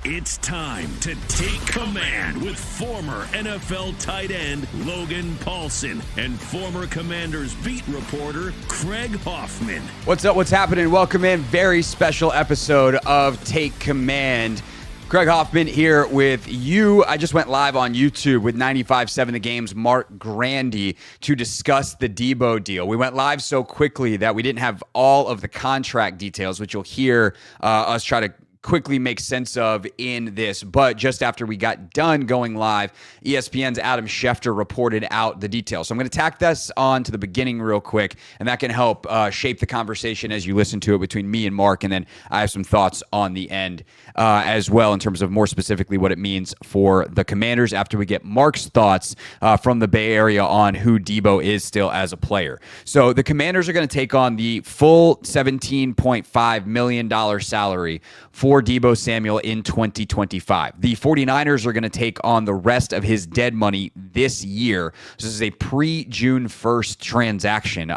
It's time to take command with former NFL tight end Logan Paulsen and former Commanders beat reporter Craig Hoffman. What's up? What's happening? Welcome in. Very special episode of Take Command. Craig Hoffman here with you. I just went live on YouTube with 95.7 The Game's Marc Grandi to discuss the Deebo deal. We went live so quickly that we didn't have all of the contract details, which you'll hear us try to quickly make sense of in this. But just after we got done going live, ESPN's Adam Schefter reported out the details. So I'm going to tack this on to the beginning real quick, and that can help shape the conversation as you listen to it between me and Marc. And then I have some thoughts on the end as well in terms of more specifically what it means for the Commanders after we get Marc's thoughts from the Bay Area on who Deebo is still as a player. So the Commanders are going to take on the full $17.5 million salary for Deebo Samuel in 2025. The 49ers are going to take on the rest of his dead money this year. So this is a pre-June 1st transaction.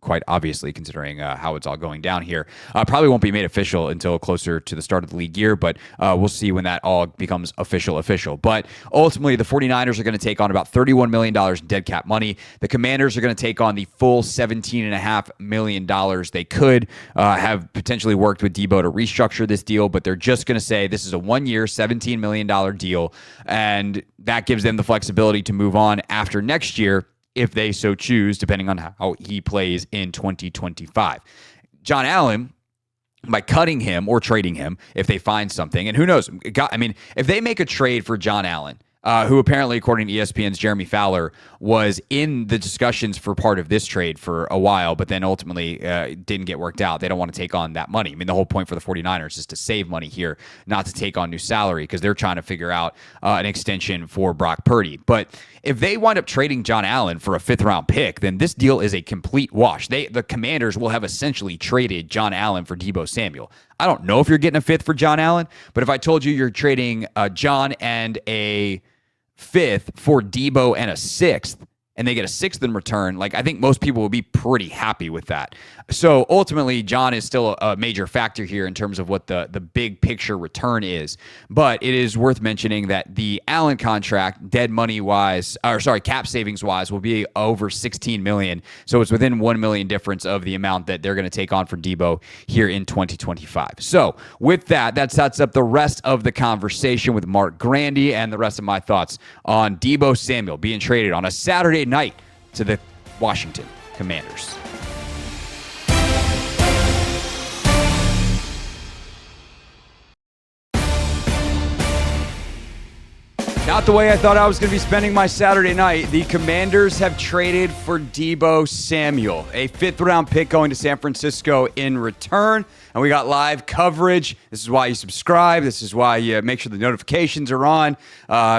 Quite obviously, considering how it's all going down here. Probably won't be made official until closer to the start of the league year, but we'll see when that all becomes official. But ultimately, the 49ers are going to take on about $31 million in dead cap money. The Commanders are going to take on the full $17.5 million. They could have potentially worked with Deebo to restructure this deal, but they're just going to say this is a one-year, $17 million deal, and that gives them the flexibility to move on after next year, if they so choose, depending on how he plays in 2025. John Allen, by cutting him or trading him, if they find something, and who knows, if they make a trade for John Allen, who apparently, according to ESPN's Jeremy Fowler, was in the discussions for part of this trade for a while, but then ultimately didn't get worked out. They don't want to take on that money. I mean, the whole point for the 49ers is to save money here, not to take on new salary, because they're trying to figure out an extension for Brock Purdy. But if they wind up trading John Allen for a fifth-round pick, then this deal is a complete wash. The Commanders will have essentially traded John Allen for Deebo Samuel. I don't know if you're getting a fifth for John Allen, but if I told you you're trading John and a fifth for Deebo and a sixth, and they get a sixth in return, like, I think most people will be pretty happy with that. So ultimately, John is still a major factor here in terms of what the big picture return is. But it is worth mentioning that the Allen contract, cap savings wise, will be over $16 million. So it's within $1 million difference of the amount that they're going to take on for Deebo here in 2025. So with that sets up the rest of the conversation with Marc Grandi and the rest of my thoughts on Deebo Samuel being traded on a Saturday night to the Washington Commanders. Not the way I thought I was going to be spending my Saturday night. The Commanders have traded for Deebo Samuel, a fifth-round pick going to San Francisco in return. And we got live coverage. This is why you subscribe. This is why you make sure the notifications are on,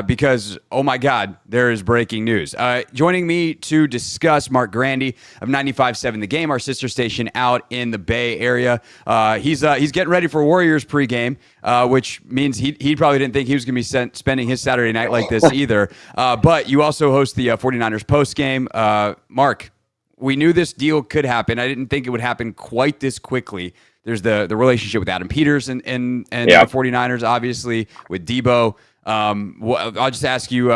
because, oh my God, there is breaking news. Joining me to discuss, Marc Grandi of 95.7 The Game, our sister station out in the Bay Area. He's getting ready for Warriors pregame, which means he probably didn't think he was going to be spending his Saturday night like this either. But you also host the 49ers postgame. Marc, we knew this deal could happen. I didn't think it would happen quite this quickly. There's the relationship with Adam Peters and the 49ers, obviously, with Deebo. I'll just ask you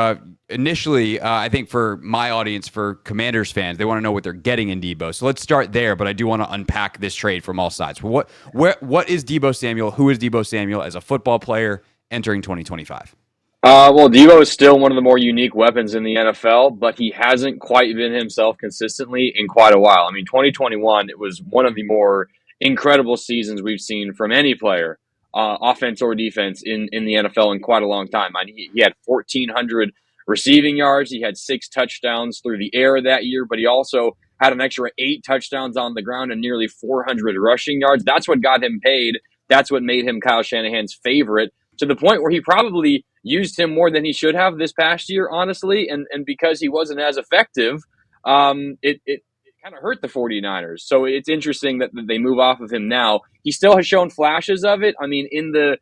initially, I think for my audience, for Commanders fans, they want to know what they're getting in Deebo. So let's start there, but I do want to unpack this trade from all sides. What is Deebo Samuel? Who is Deebo Samuel as a football player entering 2025? Well, Deebo is still one of the more unique weapons in the NFL, but he hasn't quite been himself consistently in quite a while. I mean, 2021, it was one of the more incredible seasons we've seen from any player, offense or defense, in the NFL in quite a long time. I mean, he had 1,400 receiving yards. He had 6 touchdowns through the air that year, but he also had an extra 8 touchdowns on the ground and nearly 400 rushing yards. That's what got him paid. That's what made him Kyle Shanahan's favorite, to the point where he probably used him more than he should have this past year, honestly. And because he wasn't as effective, it kind of hurt the 49ers. So it's interesting that they move off of him now. He still has shown flashes of it. I mean, in the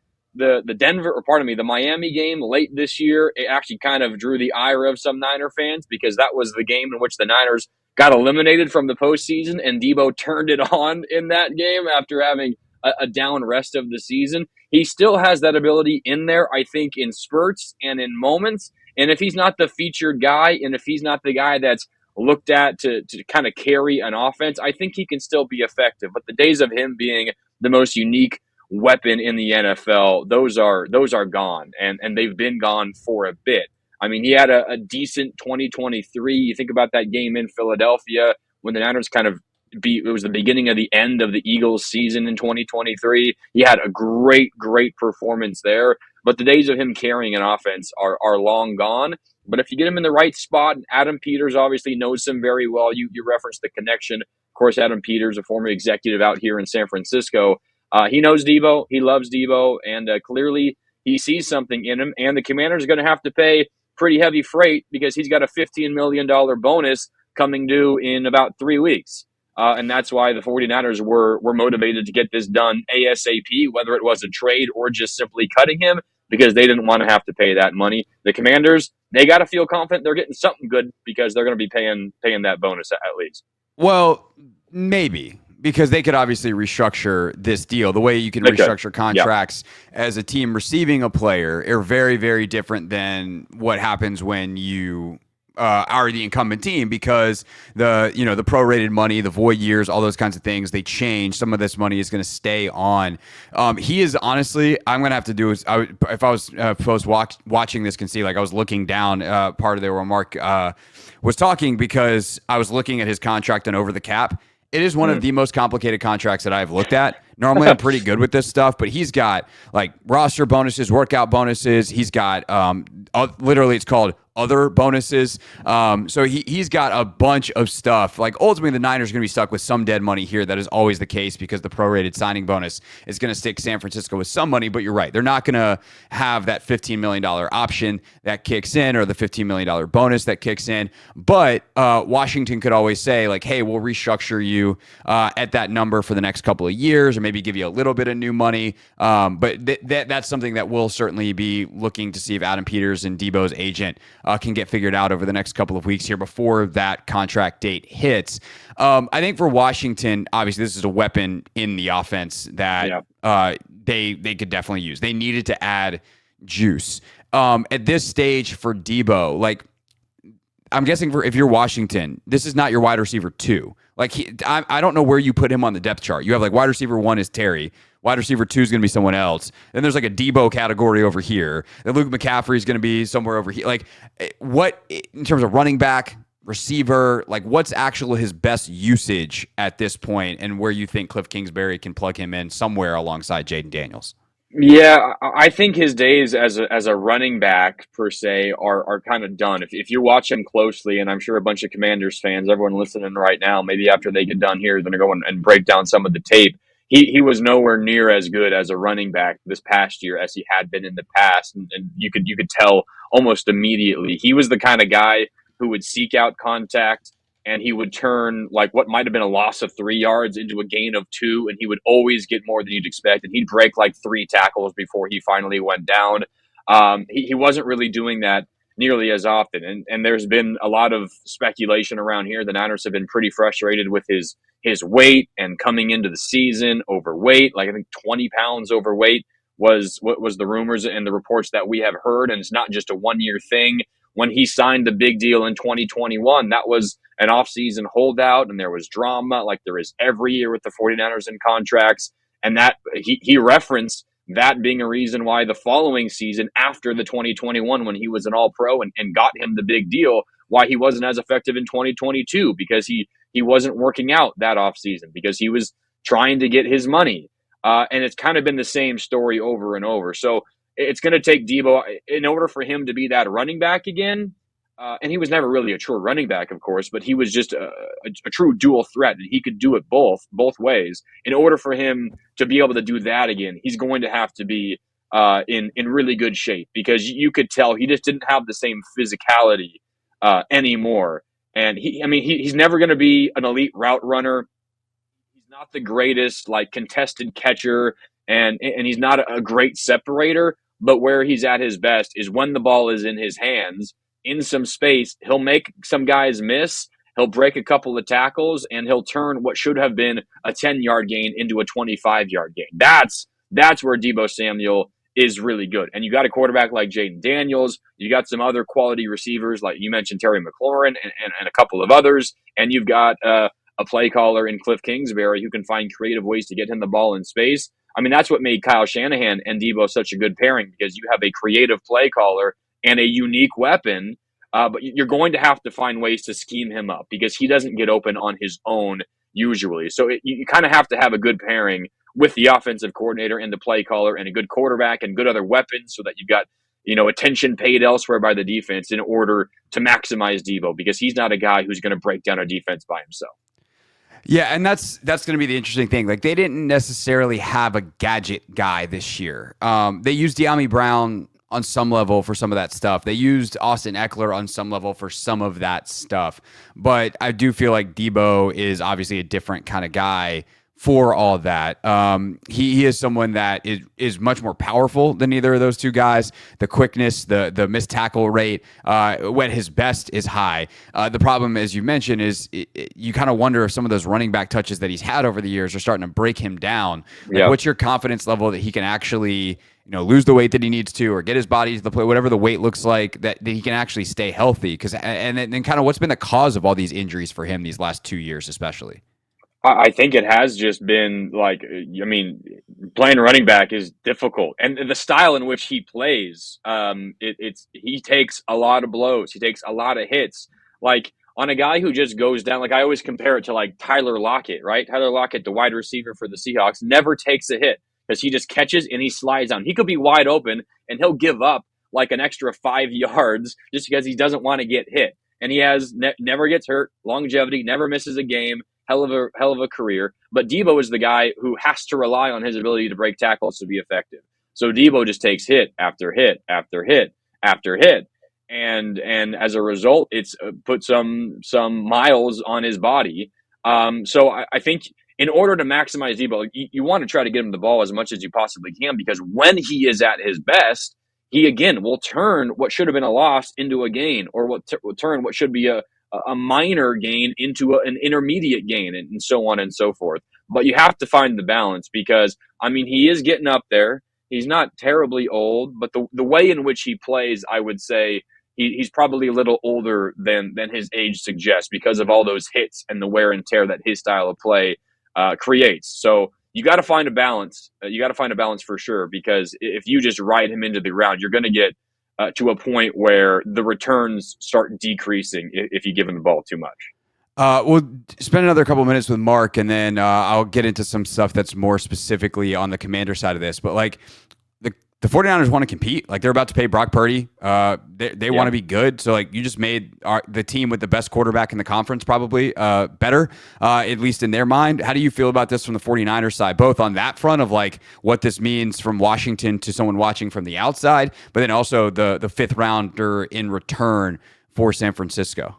Miami game late this year, it actually kind of drew the ire of some Niner fans, because that was the game in which the Niners got eliminated from the postseason, and Deebo turned it on in that game after having a down rest of the season. he still has that ability in there, I think, in spurts and in moments. And if he's not the featured guy, and if he's not the guy that's looked at to kind of carry an offense, I think he can still be effective. But the days of him being the most unique weapon in the NFL, those are gone, and they've been gone for a bit. I mean, he had a decent 2023. You think about that game in Philadelphia when the Niners kind of it was the beginning of the end of the Eagles season in 2023. He had a great performance there. But the days of him carrying an offense are long gone. But if you get him in the right spot, Adam Peters obviously knows him very well. You referenced the connection. Of course, Adam Peters, a former executive out here in San Francisco, he knows Deebo. He loves Deebo, and clearly he sees something in him. And the Commanders are going to have to pay pretty heavy freight because he's got a $15 million bonus coming due in about 3 weeks. And that's why the 49ers were motivated to get this done ASAP, whether it was a trade or just simply cutting him, because they didn't want to have to pay that money. The Commanders, they got to feel confident they're getting something good because they're going to be paying that bonus at least. Well, maybe, because they could obviously restructure this deal. The way you can restructure contracts as a team receiving a player are very, very different than what happens when you are the incumbent team, because the prorated money, the void years, all those kinds of things, they change. Some of this money is going to stay on. He is honestly, I'm going to have to do is, if I was watching this, can see, like, I was looking down part of there where Marc was talking, because I was looking at his contract and over the cap. It is one of the most complicated contracts that I've looked at. Normally, I'm pretty good with this stuff, but he's got like roster bonuses, workout bonuses. He's got literally, it's called other bonuses. So he's got a bunch of stuff. Like, ultimately, the Niners are going to be stuck with some dead money here. That is always the case, because the prorated signing bonus is going to stick San Francisco with some money. But you're right, they're not going to have that $15 million option that kicks in, or the $15 million bonus that kicks in. But Washington could always say, like, hey, we'll restructure you at that number for the next couple of years, or maybe give you a little bit of new money. But that's something that we'll certainly be looking to see if Adam Peters and Deebo's agent can get figured out over the next couple of weeks here before that contract date hits. I think for Washington, obviously, this is a weapon in the offense that they could definitely use. They needed to add juice. At this stage for Deebo, like, I'm guessing if you're Washington, this is not your wide receiver 2. Like, I don't know where you put him on the depth chart. You have, like, wide receiver 1 is Terry. Wide receiver 2 is going to be someone else. Then there's like a Deebo category over here. Then Luke McCaffrey is going to be somewhere over here. Like, what, in terms of running back, receiver, like, what's actually his best usage at this point, and where you think Cliff Kingsbury can plug him in somewhere alongside Jaden Daniels? Yeah, I think his days as a running back, per se, are kind of done. If you watch him closely, and I'm sure a bunch of Commanders fans, everyone listening right now, maybe after they get done here, they're going to go and break down some of the tape. He was nowhere near as good as a running back this past year as he had been in the past, and you could tell almost immediately. He was the kind of guy who would seek out contact, and he would turn like what might have been a loss of 3 yards into a gain of 2, and he would always get more than you'd expect, and he'd break like 3 tackles before he finally went down. He wasn't really doing that nearly as often, and there's been a lot of speculation around here. The Niners have been pretty frustrated with his weight, and coming into the season overweight, like I think 20 pounds overweight was what was the rumors and the reports that we have heard, and it's not just a 1-year thing. When he signed the big deal in 2021, that was an offseason holdout, and there was drama like there is every year with the 49ers in contracts. And that he referenced that being a reason why the following season, after the 2021, when he was an all-pro and got him the big deal, why he wasn't as effective in 2022, because he wasn't working out that offseason, because he was trying to get his money. And it's kind of been the same story over and over. So it's going to take Deebo in order for him to be that running back again. And he was never really a true running back, of course, but he was just a true dual threat, and he could do it both ways. In order for him to be able to do that again, he's going to have to be in really good shape, because you could tell he just didn't have the same physicality anymore. And he's never going to be an elite route runner. He's not the greatest like contested catcher, and he's not a great separator. But where he's at his best is when the ball is in his hands, in some space. He'll make some guys miss. He'll break a couple of tackles, and he'll turn what should have been a 10-yard gain into a 25-yard gain. That's That's where Deebo Samuel is really good. And you got a quarterback like Jaden Daniels. You got some other quality receivers, like you mentioned Terry McLaurin and a couple of others. And you've got a play caller in Cliff Kingsbury who can find creative ways to get him the ball in space. I mean, that's what made Kyle Shanahan and Deebo such a good pairing, because you have a creative play caller and a unique weapon. But you're going to have to find ways to scheme him up, because he doesn't get open on his own usually. So you kind of have to have a good pairing with the offensive coordinator and the play caller and a good quarterback and good other weapons, so that you've got, attention paid elsewhere by the defense in order to maximize Deebo, because he's not a guy who's going to break down a defense by himself. Yeah, and that's going to be the interesting thing. Like, they didn't necessarily have a gadget guy this year. They used De'Ami Brown on some level for some of that stuff. They used Austin Eckler on some level for some of that stuff. But I do feel like Deebo is obviously a different kind of guy for all that. He is someone that is much more powerful than either of those two guys. The quickness, the missed tackle rate, when his best is high. The problem, as you mentioned, is you kind of wonder if some of those running back touches that he's had over the years are starting to break him down. Like, what's your confidence level that he can actually, lose the weight that he needs to, or get his body to the play, whatever the weight looks like, that he can actually stay healthy? And then kind of what's been the cause of all these injuries for him these last 2 years, especially? I think it has just been playing running back is difficult, and the style in which he plays, he takes a lot of blows, he takes a lot of hits. Like, on a guy who just goes down, like I always compare it to like Tyler Lockett, right? Tyler Lockett, the wide receiver for the Seahawks, never takes a hit because he just catches and he slides down. He could be wide open and he'll give up like an extra 5 yards just because he doesn't want to get hit, and he has never gets hurt, longevity, never misses a game. Hell of a career. But Deebo is the guy who has to rely on his ability to break tackles to be effective. So Deebo just takes hit after hit after hit after hit, and as a result, it's put some miles on his body. So I think in order to maximize Deebo, you want to try to get him the ball as much as you possibly can, because when he is at his best, he again will turn what should have been a loss into a gain, or will turn what should be a minor gain into an intermediate gain, and so on and so forth. But you have to find the balance, because, I mean, he is getting up there. He's not terribly old, but the way in which he plays, I would say he's probably a little older than his age suggests, because of all those hits and the wear and tear that his style of play creates. So you got to find a balance. You got to find a balance for sure, because if you just ride him into the ground, you're going to get to a point where the returns start decreasing if you give him the ball too much. We'll spend another couple minutes with Marc, and then I'll get into some stuff that's more specifically on the Commander side of this. But like, the 49ers want to compete. Like, they're about to pay Brock Purdy. They want to be good. So like, you just made the team with the best quarterback in the conference probably better, at least in their mind. How do you feel about this from the 49ers side, both on that front of like what this means from Washington to someone watching from the outside, but then also the fifth rounder in return for San Francisco?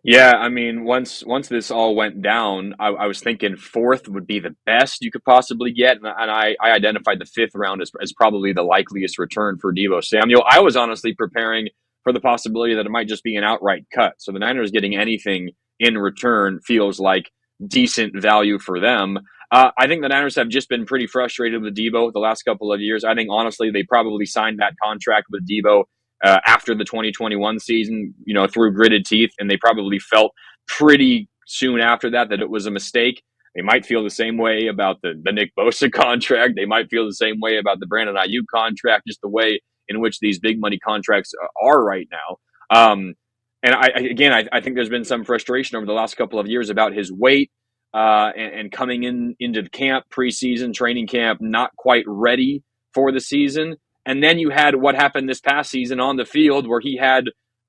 Yeah, I mean, once this all went down, I was thinking fourth would be the best you could possibly get, and I identified the fifth round as probably the likeliest return for Deebo Samuel. I was honestly preparing for the possibility that it might just be an outright cut. So the Niners getting anything in return feels like decent value for them. I think the Niners have just been pretty frustrated with Deebo the last couple of years. I think, honestly, they probably signed that contract with Deebo after the 2021 season, through gritted teeth, and they probably felt pretty soon after that it was a mistake. They might feel the same way about the Nick Bosa contract. They might feel the same way about the Brandon Ayuk contract, just the way in which these big money contracts are right now. And I think there's been some frustration over the last couple of years about his weight and coming into the camp, preseason, training camp, not quite ready for the season. And then you had what happened this past season on the field, where he had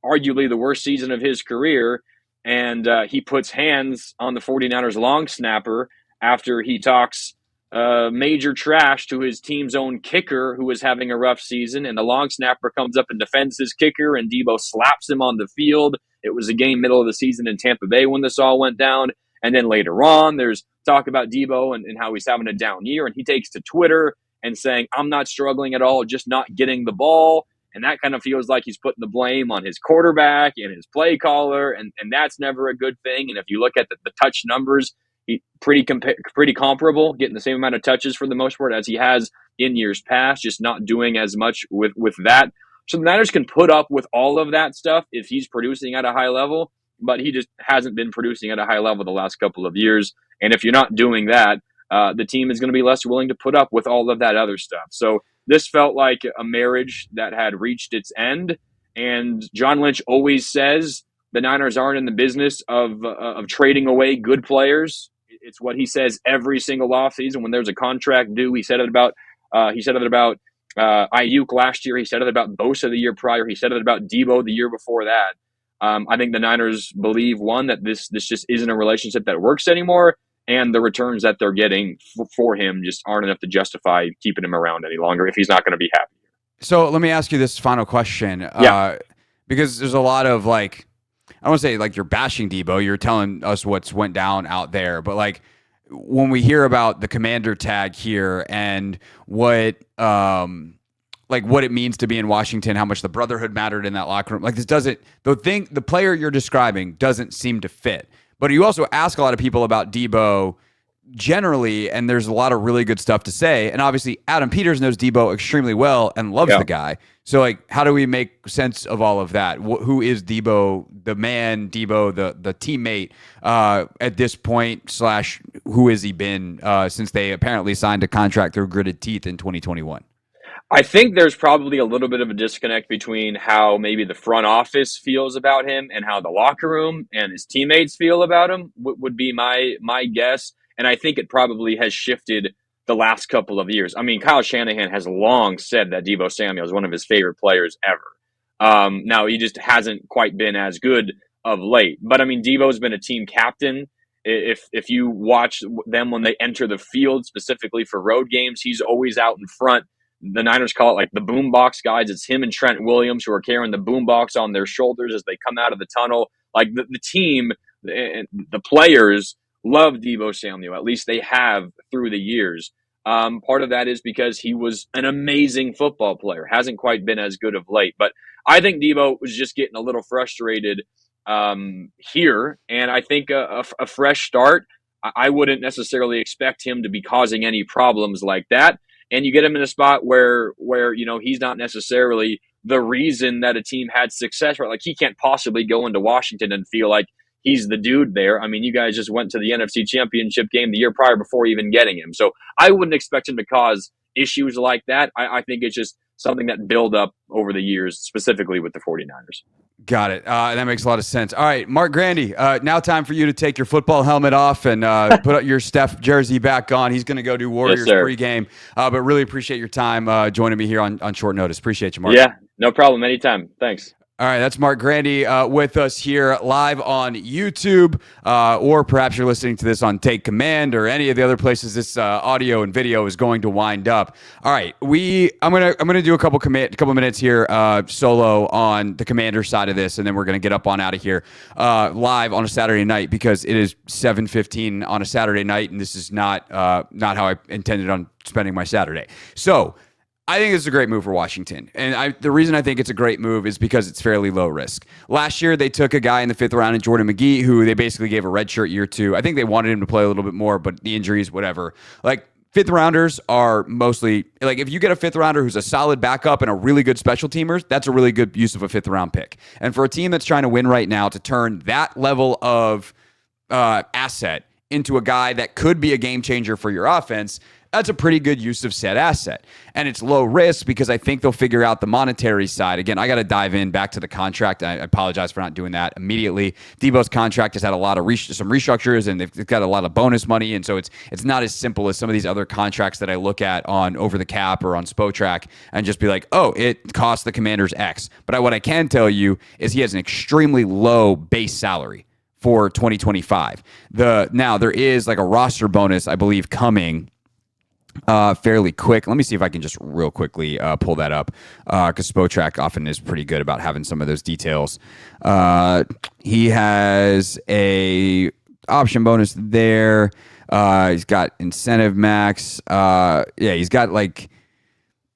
arguably the worst season of his career, and he puts hands on the 49ers long snapper after he talks major trash to his team's own kicker, who was having a rough season, and the long snapper comes up and defends his kicker, and Deebo slaps him on the field. It was a game middle of the season in Tampa Bay when this all went down. And then later on, there's talk about Deebo and how he's having a down year, and he takes to Twitter and saying, I'm not struggling at all, just not getting the ball. And that kind of feels like he's putting the blame on his quarterback and his play caller, and that's never a good thing. And if you look at the touch numbers, pretty comparable, getting the same amount of touches for the most part as he has in years past, just not doing as much with that. So the Niners can put up with all of that stuff if he's producing at a high level, but he just hasn't been producing at a high level the last couple of years. And if you're not doing that, the team is going to be less willing to put up with all of that other stuff. So this felt like a marriage that had reached its end. And John Lynch always says the Niners aren't in the business of trading away good players. It's what he says every single offseason when there's a contract due. He said it about Ayuk last year. He said it about Bosa the year prior. He said it about Deebo the year before that. I think the Niners believe, one, that this just isn't a relationship that works anymore, and the returns that they're getting for him just aren't enough to justify keeping him around any longer if he's not going to be happy. So let me ask you this final question. Yeah. Because there's a lot of like, I don't want to say like you're bashing Deebo, you're telling us what's went down out there, but like when we hear about the commander tag here and what it means to be in Washington, how much the brotherhood mattered in that locker room, like the player you're describing doesn't seem to fit. But you also ask a lot of people about Deebo generally, and there's a lot of really good stuff to say. And obviously, Adam Peters knows Deebo extremely well and loves the guy. So, like, how do we make sense of all of that? Who is Deebo, the man, Deebo, the teammate at this point, / who has he been since they apparently signed a contract through gritted teeth in 2021? I think there's probably a little bit of a disconnect between how maybe the front office feels about him and how the locker room and his teammates feel about him would be my guess. And I think it probably has shifted the last couple of years. I mean, Kyle Shanahan has long said that Deebo Samuel is one of his favorite players ever. Now, he just hasn't quite been as good of late. But, I mean, Deebo's been a team captain. If you watch them when they enter the field, specifically for road games, he's always out in front. The Niners call it like the boombox guys. It's him and Trent Williams who are carrying the boombox on their shoulders as they come out of the tunnel. Like the team, the players love Deebo Samuel. At least they have through the years. Part of that is because he was an amazing football player. Hasn't quite been as good of late. But I think Deebo was just getting a little frustrated here. And I think a fresh start, I wouldn't necessarily expect him to be causing any problems like that. And you get him in a spot where he's not necessarily the reason that a team had success. Right? Like he can't possibly go into Washington and feel like he's the dude there. I mean, you guys just went to the NFC Championship game the year prior before even getting him. So I wouldn't expect him to cause issues like that. I think it's just something that built up over the years, specifically with the 49ers. Got it. That makes a lot of sense. All right, Marc Grandi, now time for you to take your football helmet off and put your Steph jersey back on. He's going to go do Warriors pregame. But really appreciate your time joining me here on short notice. Appreciate you, Marc. Yeah, no problem. Anytime. Thanks. All right, that's Marc Grandi with us here live on YouTube, or perhaps you're listening to this on Take Command or any of the other places this audio and video is going to wind up. All right, I'm gonna do a couple minutes here solo on the Commander side of this, and then we're gonna get up on out of here live on a Saturday night because it is 7:15 on a Saturday night, and this is not how I intended on spending my Saturday. So I think it's a great move for Washington. And the reason I think it's a great move is because it's fairly low risk. Last year, they took a guy in the 5th round in Jordan McGee, who they basically gave a redshirt year to. I think they wanted him to play a little bit more, but the injuries, whatever. Like, 5th rounders are mostly, like, if you get a 5th rounder who's a solid backup and a really good special teamer, that's a really good use of a 5th round pick. And for a team that's trying to win right now, to turn that level of asset into a guy that could be a game changer for your offense, that's a pretty good use of said asset. And it's low risk because I think they'll figure out the monetary side. Again, I got to dive in back to the contract. I apologize for not doing that immediately. Deebo's contract has had a lot of some restructures, and they've got a lot of bonus money. And so it's not as simple as some of these other contracts that I look at on Over the Cap or on Spotrac and just be like, oh, it costs the Commanders X. But what I can tell you is he has an extremely low base salary for 2025. Now, there is like a roster bonus, I believe, coming fairly quick. Let me see if I can just real quickly pull that up because Spotrac often is pretty good about having some of those details. He has a option bonus there. He's got incentive max. He's got like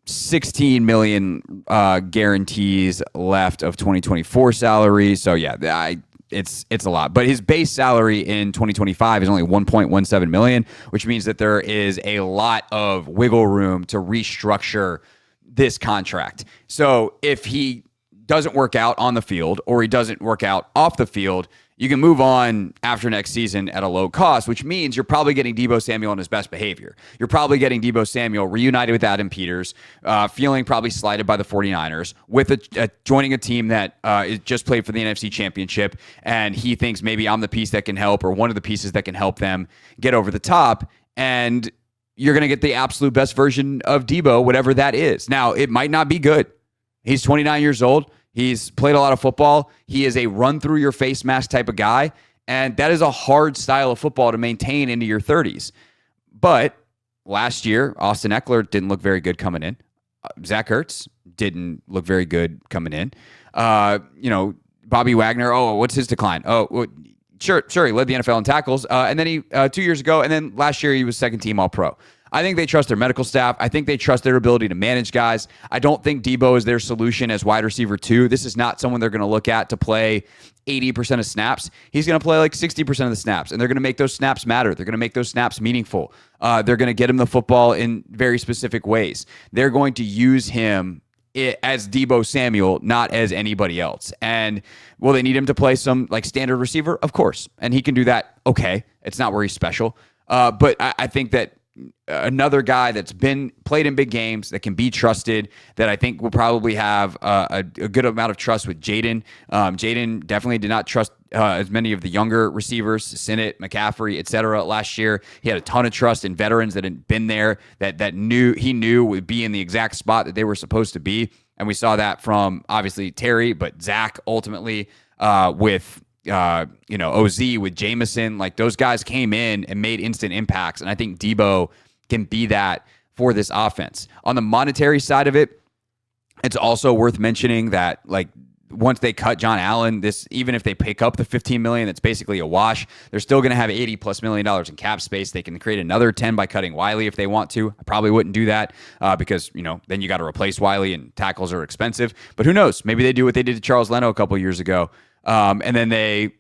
16 million guarantees left of 2024 salary. So yeah, it's a lot. But his base salary in 2025 is only 1.17 million, which means that there is a lot of wiggle room to restructure this contract. So if he doesn't work out on the field or he doesn't work out off the field, you can move on after next season at a low cost, which means you're probably getting Deebo Samuel in his best behavior. You're probably getting Deebo Samuel reunited with Adam Peters, feeling probably slighted by the 49ers, with joining a team that just played for the NFC Championship, and he thinks maybe I'm the piece that can help, or one of the pieces that can help them get over the top, and you're going to get the absolute best version of Deebo, whatever that is. Now, it might not be good. He's 29 years old. He's played a lot of football. He is a run-through-your-face mask type of guy, and that is a hard style of football to maintain into your 30s. But last year, Austin Eckler didn't look very good coming in. Zach Ertz didn't look very good coming in. Bobby Wagner, what's his decline? Sure, he led the NFL in tackles. And then he 2 years ago, and then last year he was second-team All-Pro. I think they trust their medical staff. I think they trust their ability to manage guys. I don't think Deebo is their solution as wide receiver 2. This is not someone they're going to look at to play 80% of snaps. He's going to play like 60% of the snaps, and they're going to make those snaps matter. They're going to make those snaps meaningful. They're going to get him the football in very specific ways. They're going to use him as Deebo Samuel, not as anybody else. And will they need him to play some like standard receiver? Of course. And he can do that. Okay. It's not where he's special. But I think that another guy that's been played in big games that can be trusted, that I think will probably have a good amount of trust with Jaden. Jaden definitely did not trust as many of the younger receivers, Sinnott, McCaffrey, etc. last year. He had a ton of trust in veterans that had been there, that knew would be in the exact spot that they were supposed to be. And we saw that from obviously Terry, but Zach ultimately with OZ, with Jameson. Like, those guys came in and made instant impacts, and I think Deebo can be that for this offense. On the monetary side of it, it's also worth mentioning that, like, once they cut John Allen, even if they pick up the $15 million, that's basically a wash. They're still going to have $80+ million in cap space. They can create another 10 by cutting Wiley if they want to. I probably wouldn't do that because then you got to replace Wiley and tackles are expensive. But who knows? Maybe they do what they did to Charles Leno a couple years ago, and then they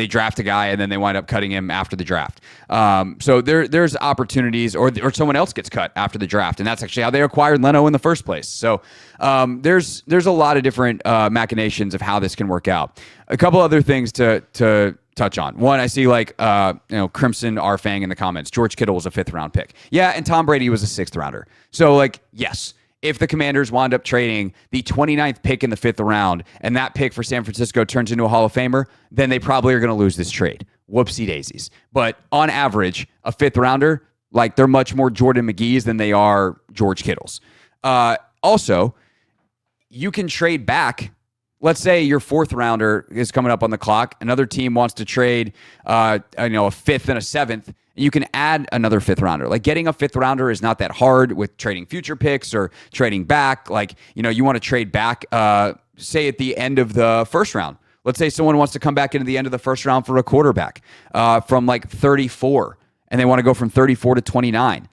draft a guy and then they wind up cutting him after the draft. So there's opportunities, or someone else gets cut after the draft, and that's actually how they acquired Leno in the first place. So there's a lot of different machinations of how this can work out. A couple other things to touch on. One, I see Crimson Arfang in the comments. George Kittle was a 5th round pick. Yeah, and Tom Brady was a 6th rounder. So yes. If the Commanders wound up trading the 29th pick in the 5th round and that pick for San Francisco turns into a Hall of Famer, then they probably are going to lose this trade. Whoopsie daisies. But on average, a 5th rounder, they're much more Jordan McGee's than they are George Kittle's. Also, you can trade back. Let's say your 4th rounder is coming up on the clock. Another team wants to trade a 5th and a 7th. You can add another 5th rounder. Getting a 5th rounder is not that hard with trading future picks or trading back. You want to trade back, say at the end of the 1st round. Let's say someone wants to come back into the end of the 1st round for a quarterback from 34, and they want to go from 34 to 29.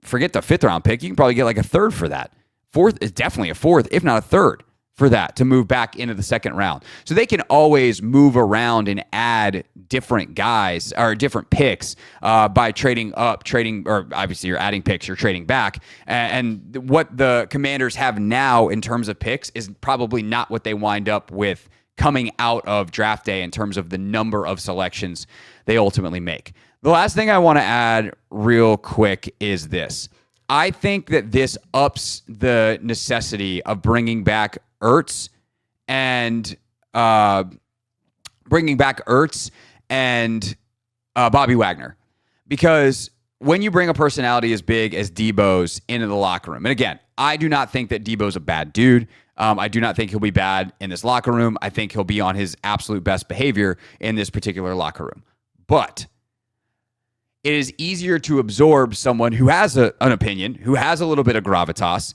Forget the 5th round pick. You can probably get a 3rd for that. 4th is definitely a 4th, if not a 3rd. For that to move back into the 2nd round. So they can always move around and add different guys or different picks by trading up, or obviously you're adding picks, you're trading back. And what the Commanders have now in terms of picks is probably not what they wind up with coming out of draft day in terms of the number of selections they ultimately make. The last thing I want to add real quick is this. I think that this ups the necessity of bringing back Ertz and Bobby Wagner, because when you bring a personality as big as Deebo's into the locker room, and again, I do not think that Deebo's a bad dude. I do not think he'll be bad in this locker room. I think he'll be on his absolute best behavior in this particular locker room. But it is easier to absorb someone who has an opinion, who has a little bit of gravitas,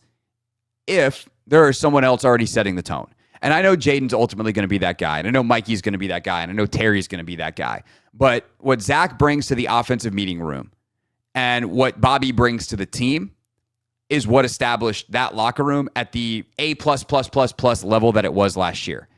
if there is someone else already setting the tone. And I know Jaden's ultimately going to be that guy, and I know Mikey's going to be that guy, and I know Terry's going to be that guy. But what Zach brings to the offensive meeting room and what Bobby brings to the team is what established that locker room at the A+++ level that it was last year.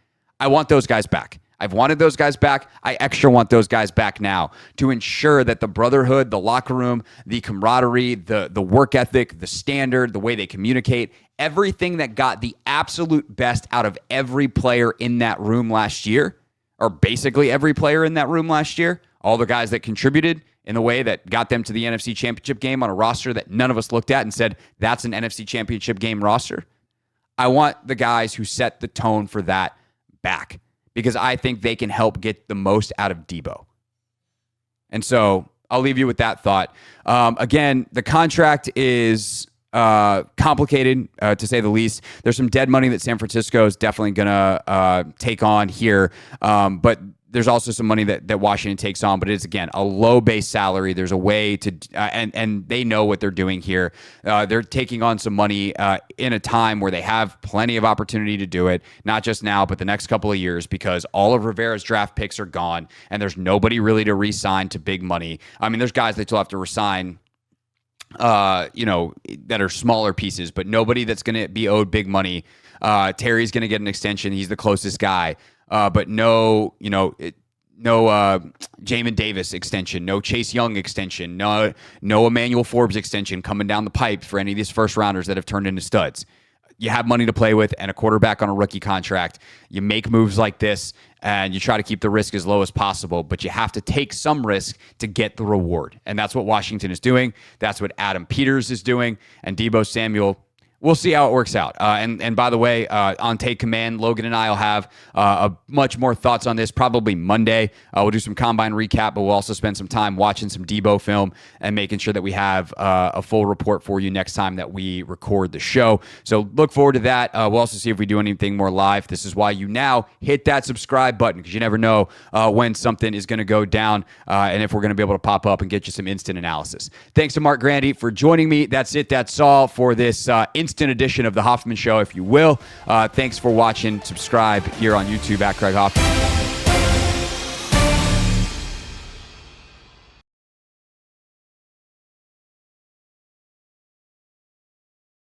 I want those guys back. I've wanted those guys back. I extra want those guys back now to ensure that the brotherhood, the locker room, the camaraderie, the work ethic, the standard, the way they communicate, everything that got the absolute best out of every player in that room last year, or basically every player in that room last year, all the guys that contributed in the way that got them to the NFC Championship game on a roster that none of us looked at and said, that's an NFC Championship game roster. I want the guys who set the tone for that back, because I think they can help get the most out of Deebo. And so I'll leave you with that thought. Again, the contract is complicated, to say the least. There's some dead money that San Francisco is definitely going to take on here. But there's also some money that Washington takes on, but it is, again, a low base salary. There's a way to, and they know what they're doing here. They're taking on some money in a time where they have plenty of opportunity to do it, not just now, but the next couple of years, because all of Rivera's draft picks are gone, and there's nobody really to re-sign to big money. I mean, there's guys they still have to re-sign, that are smaller pieces, but nobody that's going to be owed big money. Terry's going to get an extension. He's the closest guy. But no Jamin Davis extension, no Chase Young extension, no Emmanuel Forbes extension coming down the pipe for any of these first rounders that have turned into studs. You have money to play with and a quarterback on a rookie contract. You make moves like this and you try to keep the risk as low as possible, but you have to take some risk to get the reward. And that's what Washington is doing. That's what Adam Peters is doing. And Deebo Samuel, we'll see how it works out. And by the way, on Take Command, Logan and I will have much more thoughts on this probably Monday. We'll do some combine recap, but we'll also spend some time watching some Deebo film and making sure that we have a full report for you next time that we record the show. So look forward to that. We'll also see if we do anything more live. This is why you now hit that subscribe button, because you never know when something is going to go down and if we're going to be able to pop up and get you some instant analysis. Thanks to Marc Grandi for joining me. That's it. That's all for this instant edition of the Hoffman Show, if you will. Thanks for watching. Subscribe here on YouTube at Craig Hoffman.